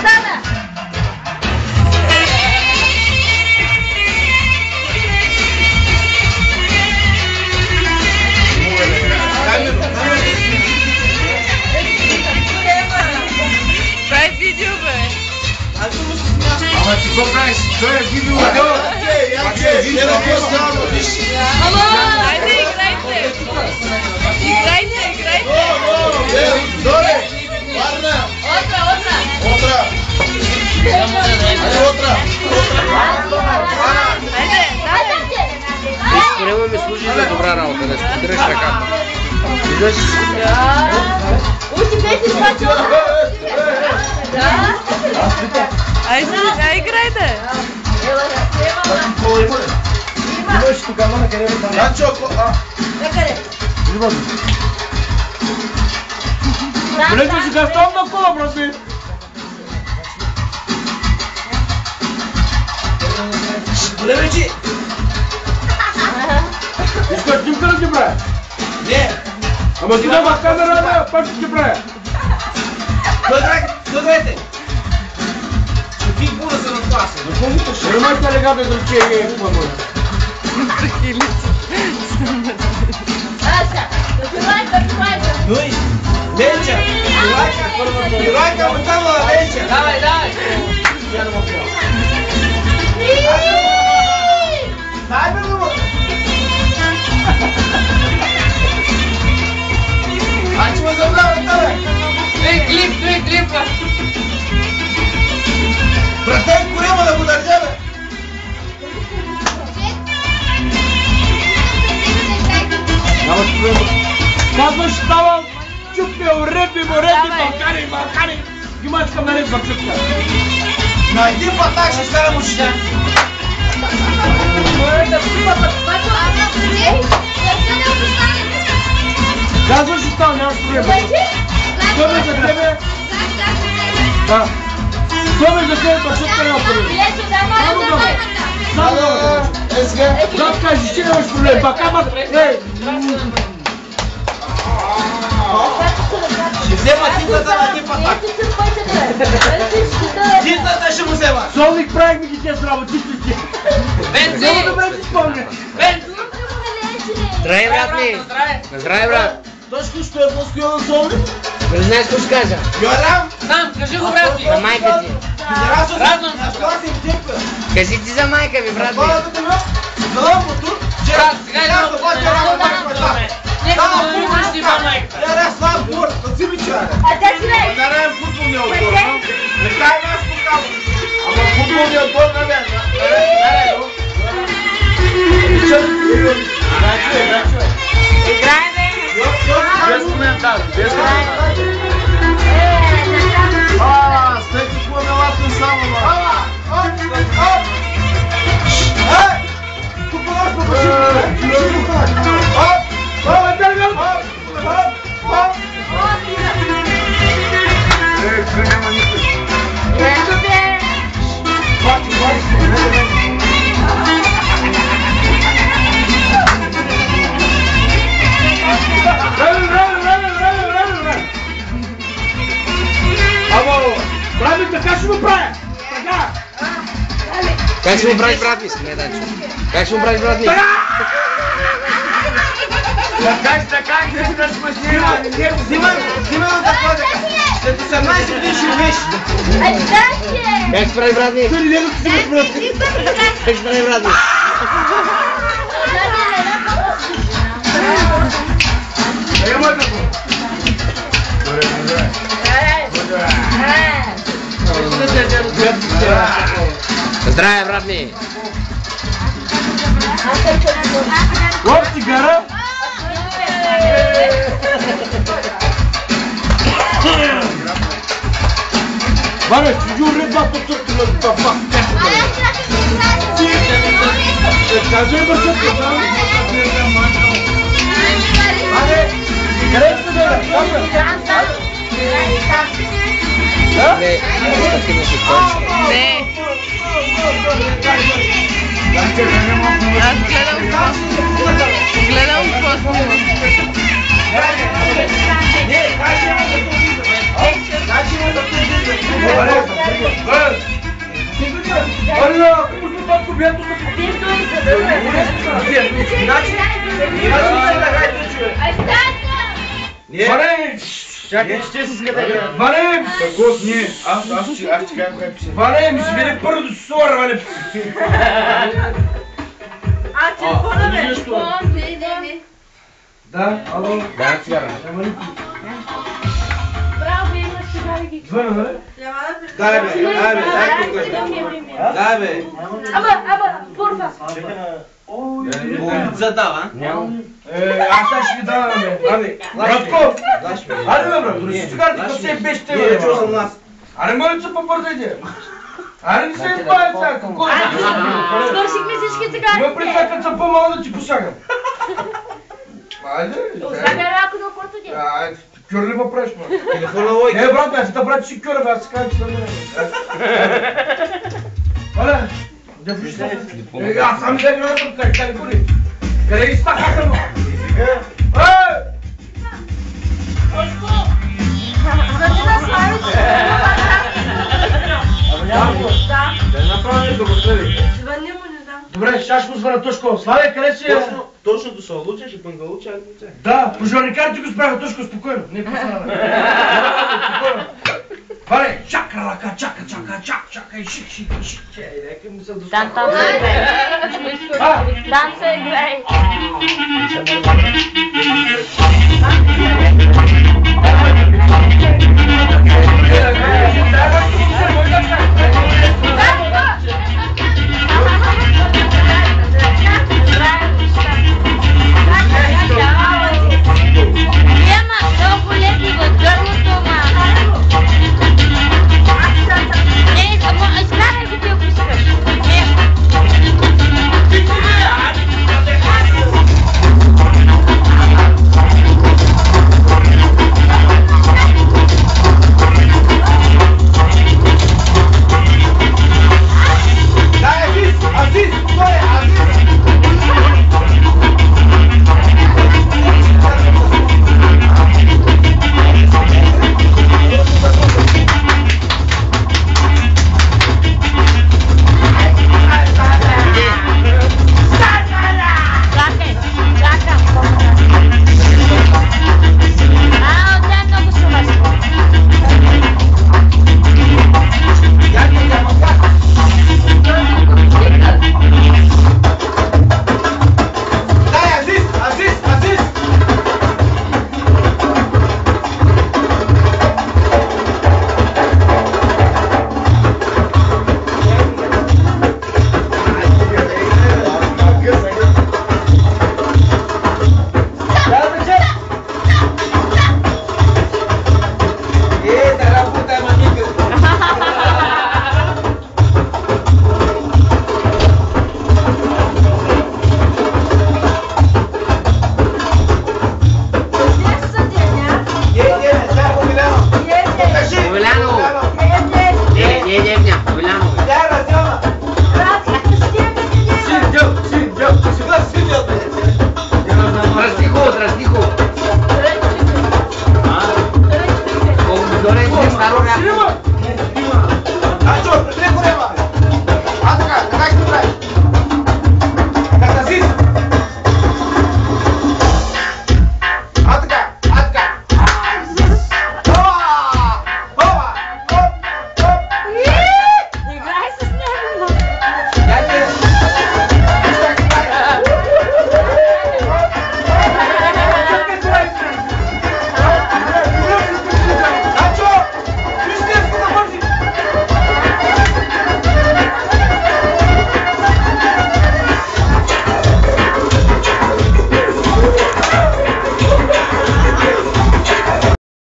Богдана! Прави видео, бе! Ама ти какво правиш? Той е видео. Айде, играйте! Играйте! Доле! Варна! Отра! Айде, давай! Изкорема ми служи за добра работа, да сподреш ръката. Виждаш? Учи песни това чола! Айде, сега играйте! Имаш тук, ама на къде е? Ганчо, Накъде? влезе си гастон на кола, брати! Левечи! Искаш снимка да ти правя? Не! Ама ти няма камера, не, пак ще ти правя! Гледайте! Какви бура са на това се? Ремайте легата да рече и е хубаво. Аша, допивай! Нуй! Ленча! Юрайка, мутава, Ленча! Давай! Я не мога. Дай бе, бе! Ачи ме забрава, бе! Клип! Братен, корема да го държа, бе! Казваш, ставам, чупя, реби, Балкани! Гимачка ме рез бакчутка. На един патак ще стара мушите. Казваш, ще става, нямаш проблем. Той ме за тебе. Да. Той ме за тебе, бакчутка няма проблем. Само да. Да, кажеш, че нямаш проблем. Бака, ще взема тинтата на един патак. Тинтата ще му взема. Солник правих ми ги тези работи. Бенци! Много добре си спомня. Бенци! Здравей, брат ми! Здравей, брат! Точно, що е по-скоро на Солник? Не знаеш какво ще кажа? Йорам! Сам, кажи го, брат ми! За майка ти! Радвам се! Кажи ти за майка ми, брат ми! Здравам по тук! Брат, сега идва от това! Нека да не си ба майката! Я слаб двор, да си ми чая! Нараем футболния отбор, не кай нас покава! Ама футболния отбор на мен, Играй, бе! без коментар! Сте какво мелата само, тук нас прави така ще го правя! Така! Как ще му правиш, брат ми? Не, Данчо. Как ще му правиш, брат ми? Така, да сме снимали! Взимай от такова така! След 18 години ще умеш! Как ще прави, брат ми? Как ще прави, брат ми? Здравей, брат ми! Лоп цигара! Ваня, чужи уред по турки на това. Кажи бързо, казвам. Къде сте, бе? Не, такива си точно. Не! Аз гледам какво снимам. приятно да Виж го и за да Значи, Ване! чакай, че се скъде. Ване! Какво с ние? Аз ти кажа кое пише. Ване, ми се види първо да се сора, Ване! телефона бе. Да, ало. Да, сега. Няма ли? Браво, имаш сега ги. Звъна, бе? Дай бе, дай бе, дай тук. Дай бе. Ама, порва. Болница дава. Аз ще ви дам, бе. Абе, Братко! лаш ме. Айде, бе, брат, донеси цигарите, като се пеште, бе. Не, чул съм нас. Аре, моля се по-бързайте. Аре, не се избавя сега, какво е? Свършихме всички цигари. Има присакат са по-малко да ти посягам. Айде, Оставя ръка на корто ти. айде, кюрли ма преш, ма. Телефона лойка. Не, брат, бе, та брат си кюра, бе, аз се кажа, че съм не. Оле, де влиза? Аз сам да гледам, как тали коли. Къде ги стакаха, ма? Звъни на Славите. Да направя нещо го следи. Звъни му, не знам. Добре, ще му звъна Тошко. Славе, къде си? Точно до Солуча, ще пангалуча, ако те. Да, пожарникарите го справиха, Тошко, спокойно. Не посада. Спокойно. Варе, чака ръка, чака, и шик. Нека му се достава. Там се играй. Там се играй. Е,